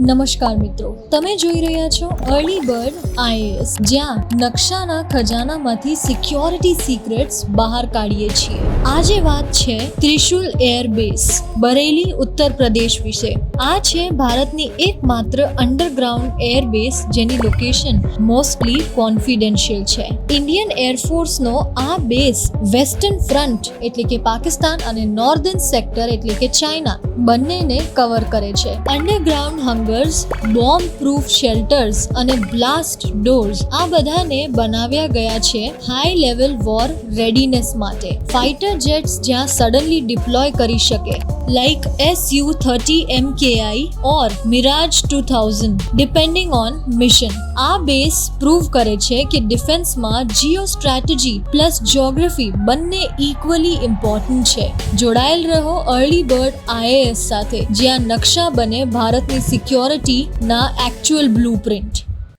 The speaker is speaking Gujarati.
નમસ્કાર મિત્રો, તમે જોઈ રહ્યા છો અર્લી બર્ડ આઈએએસ, જ્યાં નકશાના ખજાનામાંથી સિક્યોરિટી સિક્રેટ્સ બહાર કાઢીએ છીએ. આજે વાત છે ત્રિશુલ એરબેઝ, બરેલી, ઉત્તર પ્રદેશ વિશે. આ છે ભારતની એકમાત્ર અંડરગ્રાઉન્ડ એરબેઝ જેની લોકેશન મોસ્ટલી કોન્ફિડેન્શિયલ છે. ઇન્ડિયન એરફોર્સનો આ બેઝ વેસ્ટર્ન ફ્રન્ટ એટલે કે પાકિસ્તાન અને નોર્ધન સેક્ટર એટલે કે ચાઇના બંનેને કવર કરે છે. અંડરગ્રાઉન્ડ હંગર્સ, બોમ્બ પ્રૂફ શેલ્ટર્સ અને બ્લાસ્ટ ડોર્સ આ બધાને બનાવ્યા ગયા છે હાઈ લેવલ વોર રેડીનેસ માટે. ફાઇટર જેટ્સ જ્યાં સડનલી ડિપ્લોય કરી શકે, like Su-30 MKI or Miraj 2000 depending on mission. આ બેઝ પ્રૂવ કરે છે કે ડિફેન્સમાં જીઓ સ્ટ્રેટેજી પ્લસ જ્યોગ્રાફી બંને ઇક્વલી ઇમ્પોર્ટન્ટ છે. જોડાયેલ રહો અર્લી બર્ડ આઈએએસ સાથે, જ્યાં નકશા બને ભારતની સિક્યોરિટીના એક્ચ્યુઅલ બ્લુપ્રિન્ટ.